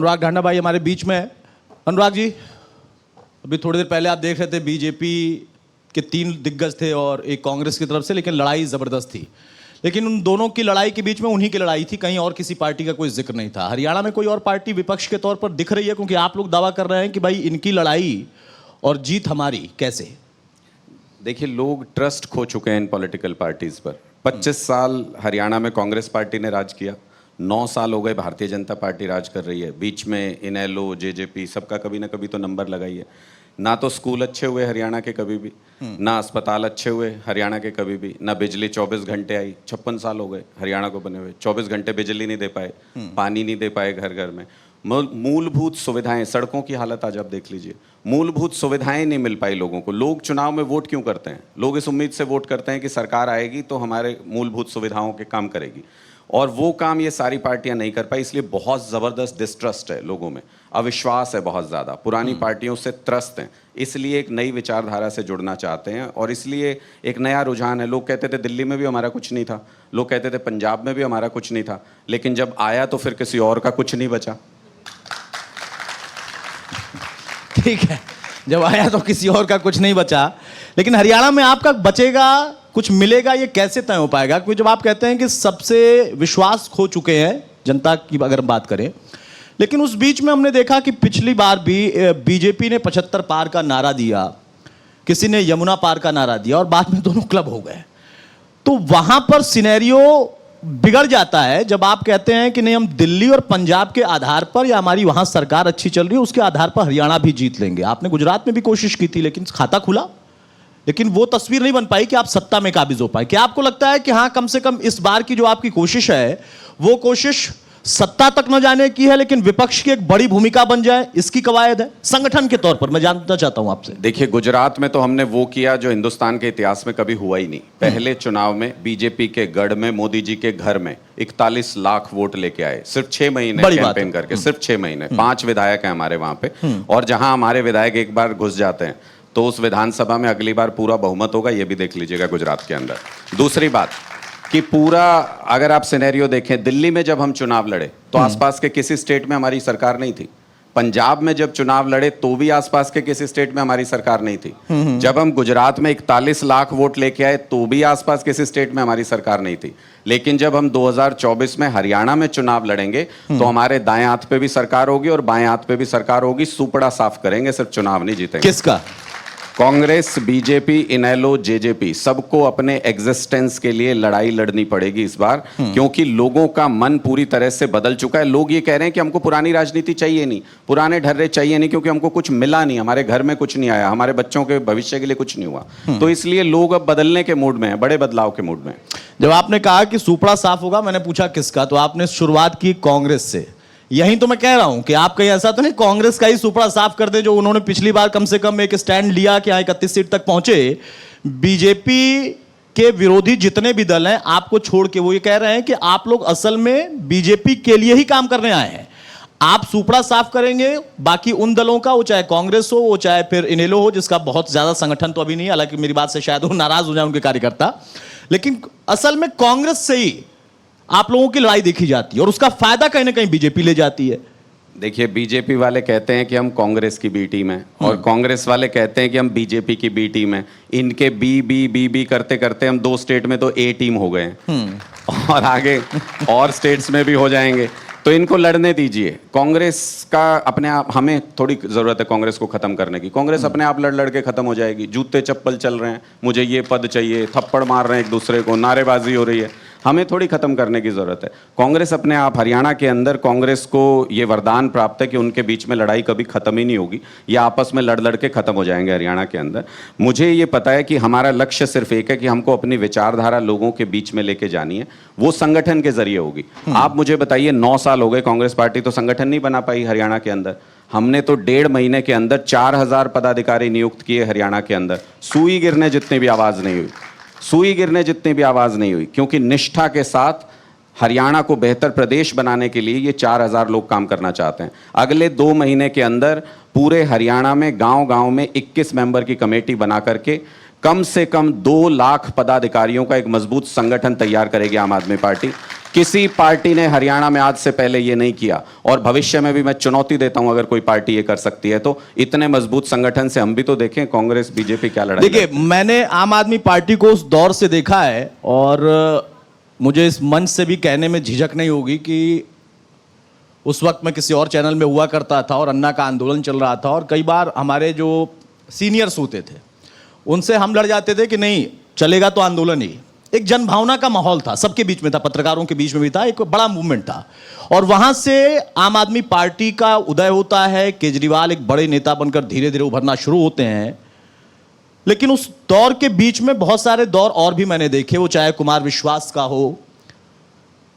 अनुराग ढांडा भाई हमारे बीच में है। अनुराग जी, अभी थोड़ी देर पहले आप देख रहे थे बीजेपी के 3 दिग्गज थे और एक कांग्रेस की तरफ से, लेकिन लड़ाई ज़बरदस्त थी। लेकिन उन दोनों की लड़ाई के बीच में उन्हीं की लड़ाई थी, कहीं और किसी पार्टी का कोई जिक्र नहीं था। हरियाणा में कोई और पार्टी विपक्ष के तौर पर दिख रही है? क्योंकि आप लोग दावा कर रहे हैं कि भाई इनकी लड़ाई और जीत हमारी, कैसे? देखिए, लोग ट्रस्ट खो चुके हैं इन पॉलिटिकल पार्टीज पर। 25 साल हरियाणा में कांग्रेस पार्टी ने राज किया, 9 साल हो गए भारतीय जनता पार्टी राज कर रही है। बीच में इनेलो, जेजेपी सबका कभी ना कभी तो नंबर लगाई है। ना तो स्कूल अच्छे हुए हरियाणा के कभी भी, ना अस्पताल अच्छे हुए हरियाणा के कभी भी, ना बिजली 24 घंटे आई। 56 साल हो गए हरियाणा को बने हुए, 24 घंटे बिजली नहीं दे पाए, पानी नहीं दे पाए घर घर में। मूलभूत सुविधाएं, सड़कों की हालत आज आप देख लीजिए, मूलभूत सुविधाएं नहीं मिल पाई लोगों को। लोग चुनाव में वोट क्यों करते हैं? लोग इस उम्मीद से वोट करते हैं कि सरकार आएगी तो हमारे मूलभूत सुविधाओं के काम करेगी, और वो काम ये सारी पार्टियां नहीं कर पाई। इसलिए बहुत ज़बरदस्त डिस्ट्रस्ट है लोगों में, अविश्वास है बहुत ज़्यादा, पुरानी पार्टियों से त्रस्त हैं। इसलिए एक नई विचारधारा से जुड़ना चाहते हैं, और इसलिए एक नया रुझान है। लोग कहते थे दिल्ली में भी हमारा कुछ नहीं था, लोग कहते थे पंजाब में भी हमारा कुछ नहीं था, लेकिन जब आया तो फिर किसी और का कुछ नहीं बचा। ठीक है, जब आया तो किसी और का कुछ नहीं बचा, लेकिन हरियाणा में आपका बचेगा, कुछ मिलेगा, ये कैसे तय हो पाएगा? क्योंकि जब आप कहते हैं कि सबसे विश्वास खो चुके हैं जनता की अगर हम बात करें, लेकिन उस बीच में हमने देखा कि पिछली बार भी बीजेपी ने 75 पार का नारा दिया, किसी ने यमुना पार का नारा दिया, और बाद में दोनों क्लब हो गए। तो वहां पर सिनेरियो बिगड़ जाता है जब आप कहते हैं कि नहीं, हम दिल्ली और पंजाब के आधार पर, या हमारी वहां सरकार अच्छी चल रही है उसके आधार पर हरियाणा भी जीत लेंगे। आपने गुजरात में भी कोशिश की थी, लेकिन खाता खुला, लेकिन वो तस्वीर नहीं बन पाई कि आप सत्ता में काबिज हो पाए। क्या आपको लगता है कि हाँ, कम से कम इस बार की जो आपकी कोशिश है वो कोशिश सत्ता तक न जाने की है, लेकिन विपक्ष की एक बड़ी भूमिका बन जाए, इसकी कवायद है संगठन के तौर पर? मैं जानना चाहता हूं आपसे। देखिए, गुजरात में तो हमने वो किया जो हिंदुस्तान के इतिहास में कभी हुआ ही नहीं। पहले चुनाव में बीजेपी के गढ़ में, मोदी जी के घर में 41 लाख वोट लेके आए, सिर्फ 6 महीने कैंपेन करके, सिर्फ 6 महीने। 5 विधायक हैं हमारे वहां पे, और जहां हमारे विधायक एक बार घुस जाते हैं तो उस विधानसभा में अगली बार पूरा बहुमत होगा, ये भी देख लीजिएगा गुजरात के अंदर। दूसरी बात कि पूरा, अगर आप सिनेरियो देखें, दिल्ली में जब हम चुनाव लड़े तो आसपास के किसी स्टेट में हमारी सरकार नहीं थी। पंजाब में जब चुनाव लड़े तो भी आसपास के किसी स्टेट में हमारी सरकार नहीं थी। जब हम गुजरात में 41 लाख वोट लेके आए तो भी आसपास किसी स्टेट में हमारी सरकार नहीं थी। लेकिन जब हम 2024 में हरियाणा में चुनाव लड़ेंगे तो हमारे दाएं हाथ पे भी सरकार होगी और बाएं हाथ पे भी सरकार होगी। सुपड़ा साफ करेंगे, सिर्फ चुनाव नहीं जीतेंगे। किसका? कांग्रेस, बीजेपी, इनेलो, जेजेपी, सबको अपने एग्जिस्टेंस के लिए लड़ाई लड़नी पड़ेगी इस बार, क्योंकि लोगों का मन पूरी तरह से बदल चुका है। लोग ये कह रहे हैं कि हमको पुरानी राजनीति चाहिए नहीं, पुराने ढर्रे चाहिए नहीं, क्योंकि हमको कुछ मिला नहीं, हमारे घर में कुछ नहीं आया, हमारे बच्चों के भविष्य के लिए कुछ नहीं हुआ। तो इसलिए लोग अब बदलने के मूड में हैं, बड़े बदलाव के मूड में। जब आपने कहा कि सुपड़ा साफ होगा, मैंने पूछा किसका, तो आपने शुरुआत की कांग्रेस से। यही तो मैं कह रहा हूं कि आप कहीं ऐसा तो नहीं कांग्रेस का ही सुपड़ा साफ कर दे, जो उन्होंने पिछली बार कम से कम एक स्टैंड लिया कि 31 सीट तक पहुंचे। बीजेपी के विरोधी जितने भी दल हैं आपको छोड़ के, वो ये कह रहे हैं कि आप लोग असल में बीजेपी के लिए ही काम करने आए हैं। आप सुपड़ा साफ करेंगे, बाकी उन दलों का, वो चाहे कांग्रेस हो, वो चाहे फिर इनेलो हो, जिसका बहुत ज्यादा संगठन तो अभी नहीं है, हालांकि मेरी बात से शायद वो नाराज हो जाए उनके कार्यकर्ता, लेकिन असल में कांग्रेस से ही आप लोगों की लड़ाई देखी जाती है और उसका फायदा कहीं ना कहीं बीजेपी ले जाती है। देखिए, बीजेपी वाले कहते हैं कि हम कांग्रेस की बी टीम है, और कांग्रेस वाले कहते हैं कि हम बीजेपी की बी टीम है। इनके बी करते करते हम 2 स्टेट में तो ए टीम हो गए हैं, और आगे और स्टेट्स में भी हो जाएंगे। तो इनको लड़ने दीजिए। कांग्रेस का अपने आप, हमें थोड़ी जरूरत है कांग्रेस को खत्म करने की। कांग्रेस अपने आप लड़ लड़ के खत्म हो जाएगी। जूते चप्पल चल रहे हैं, मुझे ये पद चाहिए, थप्पड़ मार रहे हैं एक दूसरे को, नारेबाजी हो रही है, हमें थोड़ी खत्म करने की जरूरत है। कांग्रेस अपने आप, हरियाणा के अंदर कांग्रेस को ये वरदान प्राप्त है कि उनके बीच में लड़ाई कभी खत्म ही नहीं होगी, ये आपस में लड़ लड़ के खत्म हो जाएंगे हरियाणा के अंदर। मुझे ये पता है कि हमारा लक्ष्य सिर्फ एक है कि हमको अपनी विचारधारा लोगों के बीच में लेके जानी है, वो संगठन के जरिए होगी। आप मुझे बताइए, 9 साल हो गए कांग्रेस पार्टी तो संगठन नहीं बना पाई हरियाणा के अंदर। हमने तो 1.5 महीने के अंदर 4000 पदाधिकारी नियुक्त किए हरियाणा के अंदर। सुई गिरने जितनी भी आवाज नहीं हुई, सुई गिरने जितनी भी आवाज नहीं हुई, क्योंकि निष्ठा के साथ हरियाणा को बेहतर प्रदेश बनाने के लिए ये 4000 लोग काम करना चाहते हैं। अगले 2 महीने के अंदर पूरे हरियाणा में गांव-गांव में 21 मेंबर की कमेटी बना करके कम से कम 2 लाख पदाधिकारियों का एक मजबूत संगठन तैयार करेगी आम आदमी पार्टी। किसी पार्टी ने हरियाणा में आज से पहले ये नहीं किया, और भविष्य में भी मैं चुनौती देता हूं अगर कोई पार्टी ये कर सकती है तो। इतने मजबूत संगठन से हम भी तो देखें कांग्रेस बीजेपी क्या लड़ाई। देखिए, मैंने आम आदमी पार्टी को उस दौर से देखा है, और मुझे इस मंच से भी कहने में झिझक नहीं होगी कि उस वक्त मैं किसी और चैनल में हुआ करता था और अन्ना का आंदोलन चल रहा था, और कई बार हमारे जो सीनियर्स होते थे उनसे हम लड़ जाते थे कि नहीं चलेगा तो आंदोलन ही। एक जनभावना का माहौल था, सबके बीच में था, पत्रकारों के बीच में भी था, एक बड़ा मूवमेंट था, और वहां से आम आदमी पार्टी का उदय होता है। केजरीवाल एक बड़े नेता बनकर धीरे धीरे उभरना शुरू होते हैं। लेकिन उस दौर के बीच में बहुत सारे दौर और भी मैंने देखे, वो चाहे कुमार विश्वास का हो,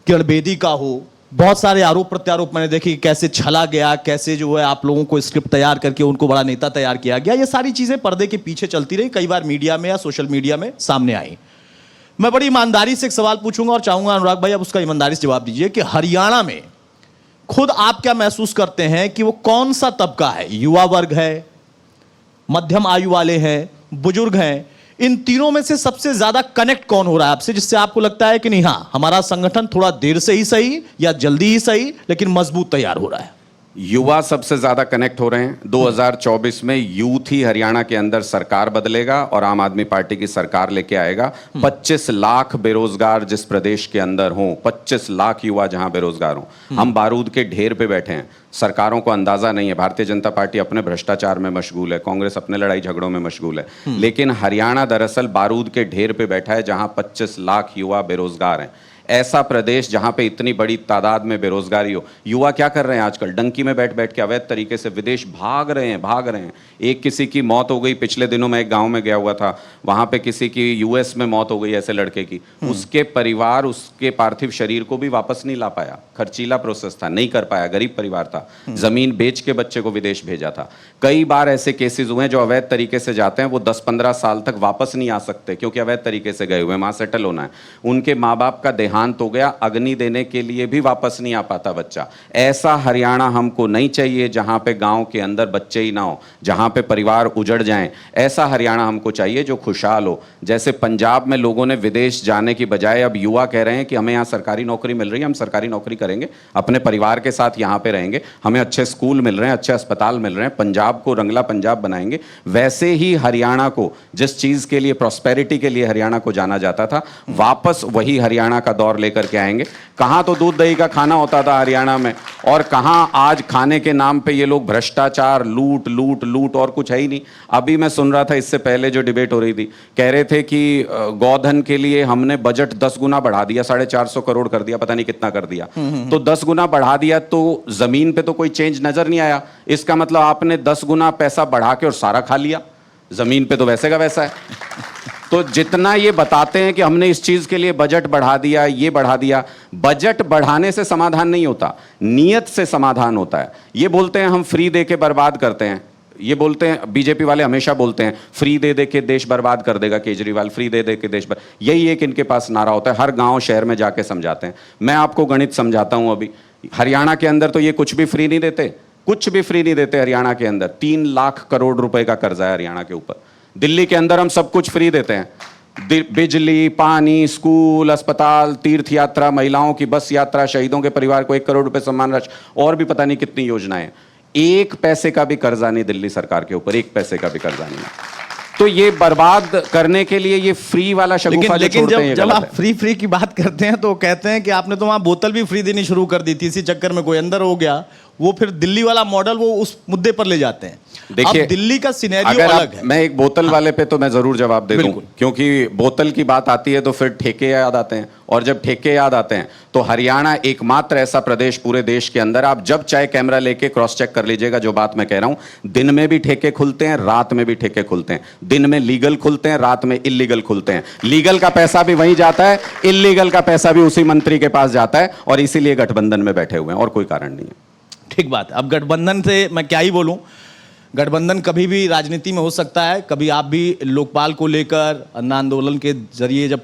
किरण बेदी का हो, बहुत सारे आरोप प्रत्यारोप मैंने देखे कि कैसे छला गया, कैसे जो है आप लोगों को स्क्रिप्ट तैयार करके उनको बड़ा नेता तैयार किया गया। ये सारी चीजें पर्दे के पीछे चलती रही, कई बार मीडिया में या सोशल मीडिया में सामने आई। मैं बड़ी ईमानदारी से एक सवाल पूछूंगा और चाहूंगा अनुराग भाई आप उसका ईमानदारी से जवाब दीजिए कि हरियाणा में खुद आप क्या महसूस करते हैं कि वो कौन सा तबका है? युवा वर्ग है, मध्यम आयु वाले हैं, बुजुर्ग हैं, इन तीनों में से सबसे ज्यादा कनेक्ट कौन हो रहा है आपसे, जिससे आपको लगता है कि नहीं हाँ हमारा संगठन थोड़ा देर से ही सही या जल्दी ही सही लेकिन मजबूत तैयार हो रहा है? युवा सबसे ज्यादा कनेक्ट हो रहे हैं। 2024 में यूथ ही हरियाणा के अंदर सरकार बदलेगा और आम आदमी पार्टी की सरकार लेके आएगा। 25 लाख बेरोजगार जिस प्रदेश के अंदर हों, 25 लाख युवा जहां बेरोजगार हों, हम बारूद के ढेर पे बैठे हैं। सरकारों को अंदाजा नहीं है, भारतीय जनता पार्टी अपने भ्रष्टाचार में मशगूल है, कांग्रेस अपने लड़ाई झगड़ों में मशगूल है, लेकिन हरियाणा दरअसल बारूद के ढेर पे बैठा है जहां 25 लाख युवा बेरोजगार हैं। ऐसा प्रदेश जहां पे इतनी बड़ी तादाद में बेरोजगारी हो। युवा क्या कर रहे हैं आजकल? डंकी में बैठ बैठ के अवैध तरीके से विदेश भाग रहे हैं। एक किसी की मौत हो गई, पिछले दिनों में एक गांव में गया हुआ था, वहां पे किसी की यूएस में मौत हो गई ऐसे लड़के की। उसके परिवार उसके पार्थिव शरीर को भी वापस नहीं ला पाया, खर्चीला प्रोसेस था, नहीं कर पाया, गरीब परिवार था, जमीन बेच के बच्चे को विदेश भेजा था। कई बार ऐसे केसेस हुए हैं जो अवैध तरीके से जाते हैं, वो 10-15 साल तक वापस नहीं आ सकते क्योंकि अवैध तरीके से गए हुए, वहां सेटल होना है। उनके माँ बाप का देहांत हो गया, अग्नि देने के लिए भी वापस नहीं आ पाता बच्चा। ऐसा हरियाणा हमको नहीं चाहिए जहां पे गांव के अंदर बच्चे ही ना हो, जहां पे परिवार उजड़ जाएं। ऐसा हरियाणा हमको चाहिए जो खुशहाल हो। जैसे पंजाब में लोगों ने विदेश जाने की बजाय अब युवा कह रहे हैं कि हमें यहाँ सरकारी नौकरी मिल रही है, हम सरकारी नौकरी करेंगे, अपने परिवार के साथ यहाँ पे रहेंगे, हमें अच्छे स्कूल मिल रहे हैं, अच्छे अस्पताल मिल रहे हैं, पंजाब को रंगला पंजाब बनाएंगे। वैसे ही हरियाणा को, जिस चीज के लिए, प्रॉस्पेरिटी के लिए हरियाणा को जाना जाता था, वापस वही हरियाणा का दौर लेकर के आएंगे। कहां तो दूध दही का खाना होता था हरियाणा में, और कहां आज खाने के नाम पे ये लोग भ्रष्टाचार, लूट लूट लूट, और कुछ है ही नहीं। अभी मैं सुन रहा था, इससे पहले जो डिबेट हो रही थी, कह रहे थे कि गोधन के लिए हमने बजट 10 गुना बढ़ा दिया, 450 करोड़ कर दिया, पता नहीं कितना कर दिया। तो 10 गुना बढ़ा दिया तो जमीन पे तो कोई चेंज नजर नहीं आया। इसका मतलब आपने 10 गुना पैसा बढ़ा के और सारा खा लिया, जमीन पे तो वैसे का वैसा है। तो जितना ये बताते हैं कि हमने इस चीज के लिए बजट बढ़ा दिया, ये बढ़ा दिया, बजट बढ़ाने से समाधान नहीं होता, नियत से समाधान होता है। ये बोलते हैं हम फ्री दे के बर्बाद करते हैं, ये बोलते हैं, बीजेपी वाले हमेशा बोलते हैं फ्री दे दे के देश बर्बाद कर देगा केजरीवाल, फ्री दे दे के देश यही एक इनके पास नारा होता है, हर गांव शहर में जाके समझाते हैं। मैं आपको गणित समझाता हूं। अभी हरियाणा के अंदर तो ये कुछ भी फ्री नहीं देते, कुछ भी फ्री नहीं देते हरियाणा के अंदर। 3 लाख करोड़ रुपए का कर्जा है हरियाणा के ऊपर। दिल्ली के अंदर हम सब कुछ फ्री देते हैं, बिजली, पानी, स्कूल, अस्पताल, तीर्थ यात्रा, महिलाओं की बस यात्रा, शहीदों के परिवार को 1 करोड़ रुपए सम्मान राशि, और भी पता नहीं कितनी योजनाएं। 1 पैसे का भी कर्जा नहीं दिल्ली सरकार के ऊपर, 1 पैसे का भी कर्जा नहीं। तो ये बर्बाद करने के लिए ये फ्री वाला शगुफा जो छोड़ते हैं, जब आप फ्री की बात करते हैं तो कहते हैं कि आपने तो वहां बोतल भी फ्री देनी शुरू कर दी थी, इसी चक्कर में कोई अंदर हो गया। वो फिर दिल्ली वाला मॉडल वो उस मुद्दे पर ले जाते हैं। देखिए, दिल्ली का सिनेरियो अलग है। मैं एक बोतल वाले पे तो मैं जरूर जवाब दे दूं, क्योंकि बोतल की बात आती है तो फिर ठेके याद आते हैं, और जब ठेके याद आते हैं तो हरियाणा एकमात्र ऐसा प्रदेश पूरे देश के अंदर, आप जब चाहे कैमरा लेके क्रॉस चेक कर लीजिएगा जो बात मैं कह रहा हूं। दिन में भी ठेके खुलते हैं, रात में भी ठेके खुलते हैं। दिन में लीगल खुलते हैं, रात में इलीगल खुलते हैं। लीगल का पैसा भी वहीं जाता है, इलीगल का पैसा भी उसी मंत्री के पास जाता है, और इसीलिए गठबंधन में बैठे हुए हैं, और कोई कारण नहीं है। ठीक बात। अब गठबंधन से मैं क्या ही बोलूं, गठबंधन कभी भी राजनीति में हो सकता है। कभी आप भी लोकपाल को लेकर अन्ना आंदोलन के जरिए जब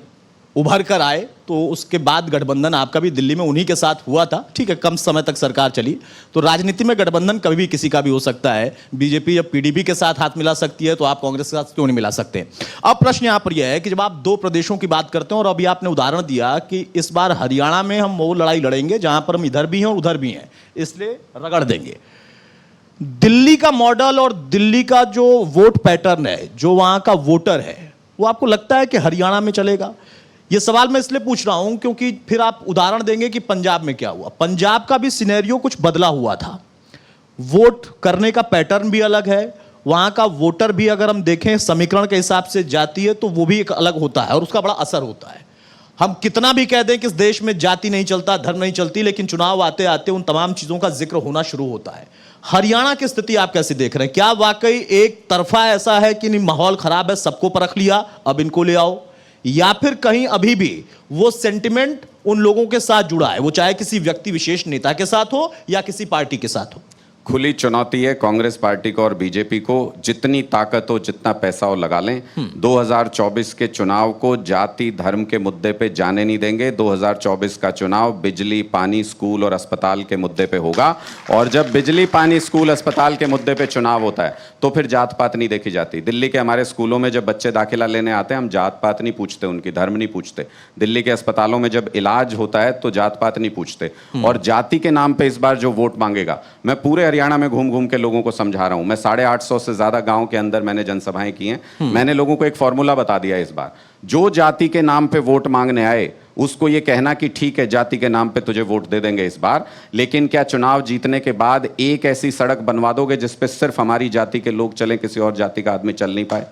उभर कर आए, तो उसके बाद गठबंधन आपका भी दिल्ली में उन्हीं के साथ हुआ था। ठीक है, कम समय तक सरकार चली, तो राजनीति में गठबंधन कभी भी किसी का भी हो सकता है। बीजेपी जब पीडीपी के साथ हाथ मिला सकती है, तो आप कांग्रेस के साथ क्यों नहीं मिला सकते? अब प्रश्न यहां पर यह है कि जब आप दो प्रदेशों की बात करते हैं, और अभी आपने उदाहरण दिया कि इस बार हरियाणा में हम वो लड़ाई लड़ेंगे जहां पर हम इधर भी हैं और उधर भी हैं, इसलिए रगड़ देंगे। दिल्ली का मॉडल और दिल्ली का जो वोट पैटर्न है, जो वहां का वोटर है, वो आपको लगता है कि हरियाणा में चलेगा? ये सवाल मैं इसलिए पूछ रहा हूं क्योंकि फिर आप उदाहरण देंगे कि पंजाब में क्या हुआ। पंजाब का भी सिनेरियो कुछ बदला हुआ था, वोट करने का पैटर्न भी अलग है, वहां का वोटर भी अगर हम देखें समीकरण के हिसाब से जाती है, तो वो भी एक अलग होता है और उसका बड़ा असर होता है। हम कितना भी कह दें कि इस देश में जाति नहीं चलता, धर्म नहीं चलती, लेकिन चुनाव आते आते उन तमाम चीजों का जिक्र होना शुरू होता है। हरियाणा की स्थिति आप कैसे देख रहे हैं? क्या वाकई एक तरफा ऐसा है कि नहीं, माहौल खराब है, सबको परख लिया, अब इनको ले आओ, या फिर कहीं अभी भी वो सेंटिमेंट उन लोगों के साथ जुड़ा है, वो चाहे किसी व्यक्ति विशेष नेता के साथ हो या किसी पार्टी के साथ हो? खुली चुनौती है कांग्रेस पार्टी को और बीजेपी को, जितनी ताकत हो, जितना पैसा हो लगा लें। 2024 के चुनाव को जाति धर्म के मुद्दे पे जाने नहीं देंगे। 2024 का चुनाव बिजली, पानी, स्कूल और अस्पताल के मुद्दे पे होगा, और जब बिजली, पानी, स्कूल, अस्पताल के मुद्दे पे चुनाव होता है तो फिर जात पात नहीं देखी जाती। दिल्ली के हमारे स्कूलों में जब बच्चे दाखिला लेने आते हैं, हम जात पात नहीं पूछते, उनकी धर्म नहीं पूछते। दिल्ली के अस्पतालों में जब इलाज होता है तो जात पात नहीं पूछते। और जाति के नाम पे इस बार जो वोट मांगेगा, मैं पूरे हरियाणा में घूम घूम के लोगों को समझा रहा हूं। मैं 850 से ज्यादा गांव के अंदर मैंने जनसभाएं की हैं। मैंने लोगों को एक फॉर्मूला बता दिया इस बार, जो जाति के नाम पे वोट मांगने आए उसको ये कहना कि ठीक है, जाति के नाम पे तुझे वोट दे देंगे इस बार, लेकिन क्या चुनाव जीतने के बाद एक ऐसी सड़क बनवा दोगे जिस पे सिर्फ हमारी जाति के लोग चलें, किसी और जाति का आदमी चल नहीं पाए?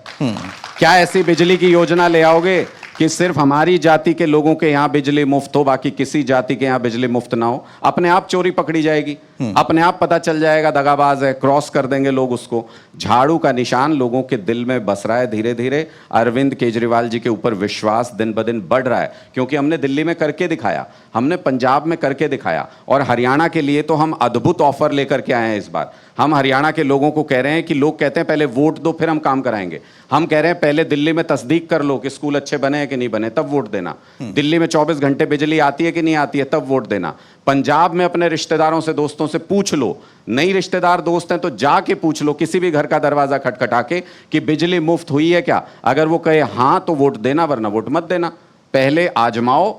क्या ऐसी बिजली की योजना ले आओगे कि सिर्फ हमारी जाति के लोगों के यहां बिजली मुफ्त हो, बाकी किसी जाति के यहां बिजली मुफ्त ना हो? अपने आप चोरी पकड़ी जाएगी, अपने आप पता चल जाएगा दगाबाज है, क्रॉस कर देंगे लोग उसको। झाड़ू का निशान लोगों के दिल में बस रहा है धीरे धीरे। अरविंद केजरीवाल जी के ऊपर विश्वास दिन ब दिन बढ़ रहा है, क्योंकि हमने दिल्ली में करके दिखाया, हमने पंजाब में करके दिखाया, और हरियाणा के लिए तो हम अद्भुत ऑफर लेकर के आए हैं इस बार। हम हरियाणा के लोगों को कह रहे हैं कि लोग कहते हैं पहले वोट दो फिर हम काम कराएंगे, हम कह रहे हैं पहले दिल्ली में तस्दीक कर लो कि स्कूल अच्छे बने हैं कि नहीं बने, तब वोट देना। दिल्ली में 24 घंटे बिजली आती है कि नहीं आती है, तब वोट देना। पंजाब में अपने रिश्तेदारों से, दोस्तों से पूछ लो, नहीं रिश्तेदार दोस्त हैं तो जाके पूछ लो किसी भी घर का दरवाजा खटखटा के कि बिजली मुफ्त हुई है क्या। अगर वो कहे हाँ तो वोट देना, वरना वोट मत देना। पहले आजमाओ,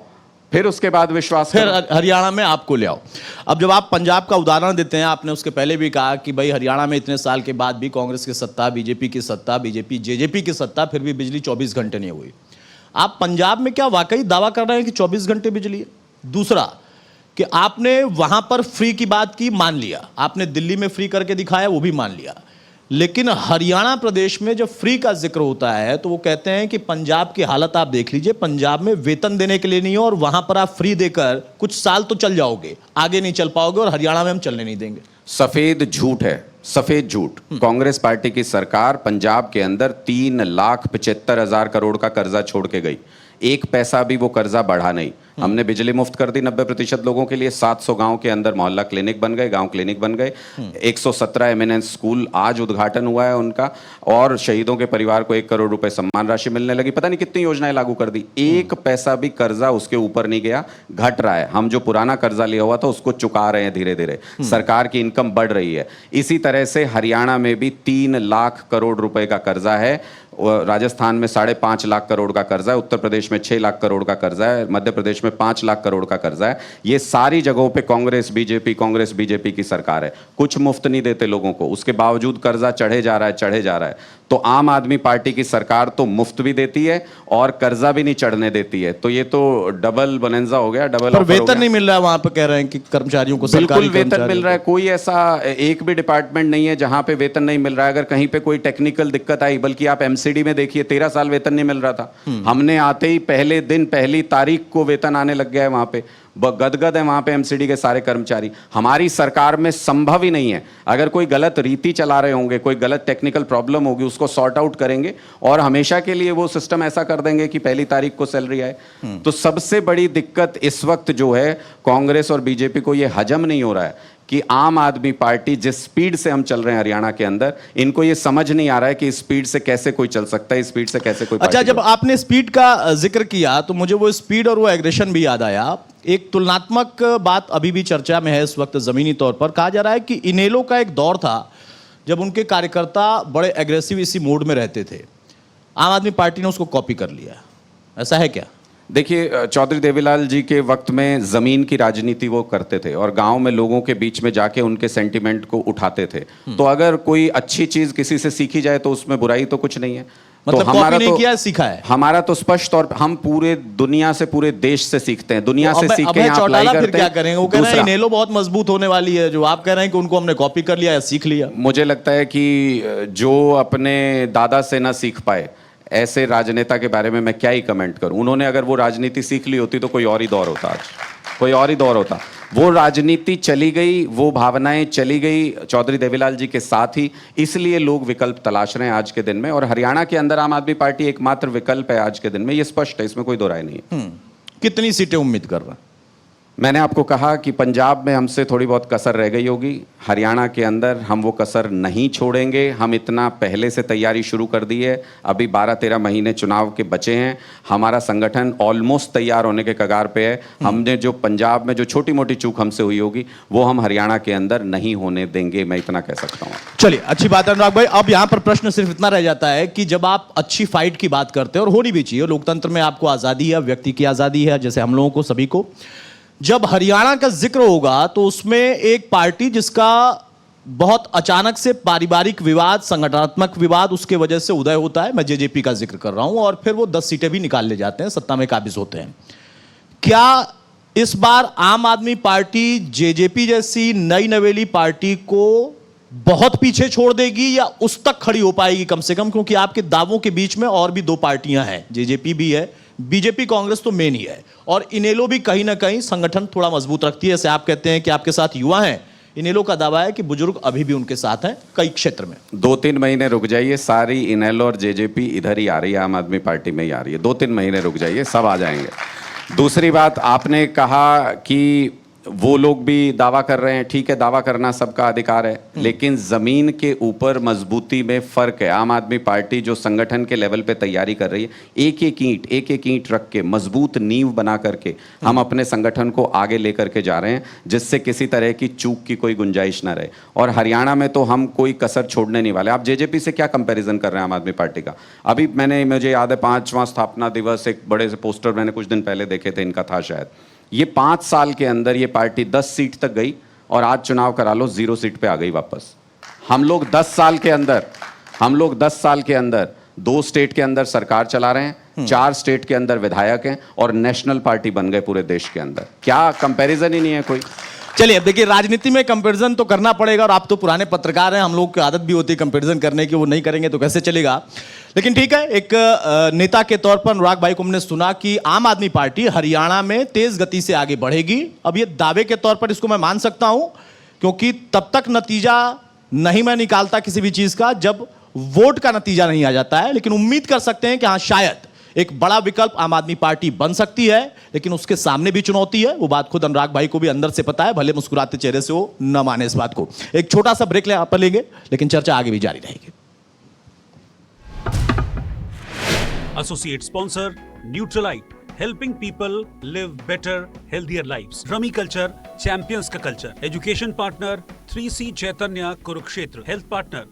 फिर उसके बाद विश्वास फिर करो। हरियाणा में आपको ले आओ। अब जब आप पंजाब का उदाहरण देते हैं, आपने उसके पहले भी कहा कि भाई हरियाणा में इतने साल के बाद भी कांग्रेस की सत्ता, बीजेपी की सत्ता, बीजेपी जेजेपी की सत्ता, फिर भी बिजली 24 घंटे नहीं हुई। आप पंजाब में क्या वाकई दावा कर रहे हैं कि 24 घंटे बिजली है? दूसरा कि आपने वहां पर फ्री की बात की, मान लिया, आपने दिल्ली में फ्री करके दिखाया, वो भी मान लिया, लेकिन हरियाणा प्रदेश में जब फ्री का जिक्र होता है तो वो कहते हैं कि पंजाब की हालत आप देख लीजिए, पंजाब में वेतन देने के लिए नहीं है, और वहां पर आप फ्री देकर कुछ साल तो चल जाओगे, आगे नहीं चल पाओगे, और हरियाणा में हम चलने नहीं देंगे। सफेद झूठ है, सफेद झूठ। कांग्रेस पार्टी की सरकार पंजाब के अंदर 3,75,000 करोड़ का कर्जा छोड़ के गई, एक पैसा भी वो कर्जा बढ़ा नहीं। हमने बिजली मुफ्त कर दी 90% लोगों के लिए, 700 गांव के अंदर मोहल्ला क्लिनिक बन गए, गांव क्लिनिक बन गए, 117 एमिनेंस स्कूल आज उद्घाटन हुआ है उनका, और शहीदों के परिवार को 1 करोड़ रुपए सम्मान राशि मिलने लगी। पता नहीं कितनी योजनाएं लागू कर दी, एक पैसा भी कर्जा उसके ऊपर नहीं गया, घट रहा है। हम जो पुराना कर्जा लिया हुआ था उसको चुका रहे हैं धीरे धीरे, सरकार की इनकम बढ़ रही है। इसी तरह से हरियाणा में भी 3 लाख करोड़ रुपए का कर्जा है, राजस्थान में 5.5 लाख करोड़ का कर्जा है, उत्तर प्रदेश में 6 लाख करोड़ का कर्जा है, मध्य प्रदेश में 5 लाख करोड़ का कर्जा है। ये सारी जगहों पे कांग्रेस बीजेपी की सरकार है। कुछ मुफ्त नहीं देते लोगों को, उसके बावजूद कर्जा चढ़े जा रहा है। तो आम आदमी पार्टी की सरकार तो मुफ्त भी देती है और कर्जा भी नहीं चढ़ने देती है, तो ये तो डबल बोनंजा हो गया, डबल। पर वेतन नहीं मिल रहा है वहां पे, कह रहे हैं कि कर्मचारियों को बिल्कुल वेतन मिल रहा है। कोई ऐसा एक भी डिपार्टमेंट नहीं है जहां पे वेतन नहीं मिल रहा है। अगर कहीं पे कोई टेक्निकल दिक्कत आई, बल्कि आप एमसीडी में देखिए 13 साल वेतन नहीं मिल रहा था, हमने आते ही पहले दिन पहली तारीख को वेतन आने लग गया है। वहां पे गदगद है वहां पे एमसीडी के सारे कर्मचारी। हमारी सरकार में संभव ही नहीं है, अगर कोई गलत रीति चला रहे होंगे, कोई गलत टेक्निकल प्रॉब्लम होगी, उसको सॉर्ट आउट करेंगे और हमेशा के लिए वो सिस्टम ऐसा कर देंगे कि पहली तारीख को सैलरी आए। तो सबसे बड़ी दिक्कत इस वक्त जो है, कांग्रेस और बीजेपी को ये हजम नहीं हो रहा है कि आम आदमी पार्टी जिस स्पीड से हम चल रहे हैं हरियाणा के अंदर, इनको ये समझ नहीं आ रहा है कि इस स्पीड से कैसे कोई चल सकता है, इस स्पीड से कैसे कोई अच्छा, पार्टी जब आपने स्पीड का जिक्र किया तो मुझे वो स्पीड और वो एग्रेशन भी याद आया। एक तुलनात्मक बात अभी भी चर्चा में है इस वक्त जमीनी तौर पर। कहा जा रहा है कि इनेलो का एक दौर था जब उनके कार्यकर्ता बड़े एग्रेसिव इसी मोड में रहते थे, आम आदमी पार्टी ने उसको कॉपी कर लिया, ऐसा है क्या? देखिए, चौधरी देवीलाल जी के वक्त में ज़मीन की राजनीति वो करते थे और गांव में लोगों के बीच में जाके उनके सेंटिमेंट को उठाते थे। तो अगर कोई अच्छी चीज़ किसी से सीखी जाए तो उसमें बुराई तो कुछ नहीं है। मतलब तो हमारा नहीं तो किया, सीखा है। हमारा तो स्पष्ट तौर पे हम पूरे दुनिया से, पूरे देश से सीखते हैं, दुनिया से सीख के यहाँ अप्लाई करते हैं। फिर क्या करेंगे? वो कह रहे हैं इनेलो बहुत मजबूत होने वाली है, जो आप कह रहे हैं कि उनको हमने कॉपी कर लिया या सीख लिया। मुझे लगता है कि जो अपने दादा से ना सीख पाए, ऐसे राजनेता के बारे में मैं क्या ही कमेंट करूं। उन्होंने अगर वो राजनीति सीख ली होती तो कोई और ही दौर होता, आज कोई और ही दौर होता। वो राजनीति चली गई, वो भावनाएं चली गई चौधरी देवीलाल जी के साथ ही, इसलिए लोग विकल्प तलाश रहे हैं आज के दिन में। और हरियाणा के अंदर आम आदमी पार्टी एकमात्र विकल्प है आज के दिन में, ये स्पष्ट है, इसमें कोई दो राय नहीं है। कितनी सीटें उम्मीद कर रहे हैं? मैंने आपको कहा कि पंजाब में हमसे थोड़ी बहुत कसर रह गई होगी, हरियाणा के अंदर हम वो कसर नहीं छोड़ेंगे। हम इतना पहले से तैयारी शुरू कर दी है, अभी 12-13 महीने चुनाव के बचे हैं, हमारा संगठन ऑलमोस्ट तैयार होने के कगार पे है। हमने जो पंजाब में जो छोटी मोटी चूक हमसे हुई होगी वो हम हरियाणा के अंदर नहीं होने देंगे, मैं इतना कह सकता हूँ। चलिए, अच्छी बात है अनुराग भाई। अब यहाँ पर प्रश्न सिर्फ इतना रह जाता है कि जब आप अच्छी फाइट की बात करते हैं, और होनी भी चाहिए, लोकतंत्र में आपको आज़ादी है, व्यक्ति की आज़ादी है, जैसे हम लोगों को सभी को, जब हरियाणा का जिक्र होगा तो उसमें एक पार्टी जिसका बहुत अचानक से पारिवारिक विवाद, संगठनात्मक विवाद उसके वजह से उदय होता है, मैं जेजेपी का जिक्र कर रहा हूं, और फिर वो 10 सीटें भी निकाल ले जाते हैं, सत्ता में काबिज होते हैं। क्या इस बार आम आदमी पार्टी जेजेपी जैसी नई नवेली पार्टी को बहुत पीछे छोड़ देगी या उस तक खड़ी हो पाएगी कम से कम? क्योंकि आपके दावों के बीच में और भी 2 पार्टियां हैं, जेजेपी भी है, बीजेपी कांग्रेस तो मेन ही है, और इनेलो भी कहीं ना कहीं संगठन थोड़ा मजबूत रखती है। जैसे आप कहते हैं कि आपके साथ युवा हैं, इनेलो का दावा है कि बुजुर्ग अभी भी उनके साथ हैं कई क्षेत्र में। 2-3 महीने रुक जाइए, सारी इनेलो और जेजेपी इधर ही आ रही है, आम आदमी पार्टी में ही आ रही है। 2-3 महीने रुक जाइए, सब आ जाएंगे। दूसरी बात, आपने कहा कि वो लोग भी दावा कर रहे हैं, ठीक है, दावा करना सबका अधिकार है, लेकिन जमीन के ऊपर मजबूती में फर्क है। आम आदमी पार्टी जो संगठन के लेवल पे तैयारी कर रही है, एक एक ईंट रख के, मजबूत नींव बना करके हम अपने संगठन को आगे लेकर के जा रहे हैं, जिससे किसी तरह की चूक की कोई गुंजाइश ना रहे। और हरियाणा में तो हम कोई कसर छोड़ने नहीं वाले। आप जेजेपी से क्या कंपेरिजन कर रहे हैं आम आदमी पार्टी का? अभी मुझे याद है 5वां स्थापना दिवस, एक बड़े से पोस्टर मैंने कुछ दिन पहले देखे थे, इनका था शायद। ये 5 साल के अंदर ये पार्टी 10 सीट तक गई और आज चुनाव करा लो 0 सीट पे आ गई वापस। हम लोग 10 साल के अंदर 2 स्टेट के अंदर सरकार चला रहे हैं, 4 स्टेट के अंदर विधायक हैं और नेशनल पार्टी बन गए पूरे देश के अंदर। क्या कंपैरिजन ही नहीं है कोई? चलिए, अब देखिए, राजनीति में कंपैरिजन तो करना पड़ेगा, और आप तो पुराने पत्रकार हैं, हम लोग की आदत भी होती है कंपैरिजन करने की, वो नहीं करेंगे तो कैसे चलेगा। लेकिन ठीक है, एक नेता के तौर पर अनुराग भाई को हमने सुना कि आम आदमी पार्टी हरियाणा में तेज गति से आगे बढ़ेगी। अब ये दावे के तौर पर इसको मैं मान सकता हूं, क्योंकि तब तक नतीजा नहीं मैं निकालता किसी भी चीज का जब वोट का नतीजा नहीं आ जाता है, लेकिन उम्मीद कर सकते हैं कि हाँ, शायद एक बड़ा विकल्प आम आदमी पार्टी बन सकती है। लेकिन उसके सामने भी चुनौती है, वो बात खुद अनुराग भाई को भी अंदर से पता है, भले मुस्कुराते चेहरे से वो न माने इस बात को। एक छोटा सा ब्रेक यहाँ पर लेंगे, लेकिन चर्चा आगे भी जारी रहेगी। Associate sponsor Neutralite, helping people live better, healthier lives. Rummy Culture, champions का culture. Education partner 3C Chaitanya Kurukshetra. Health partner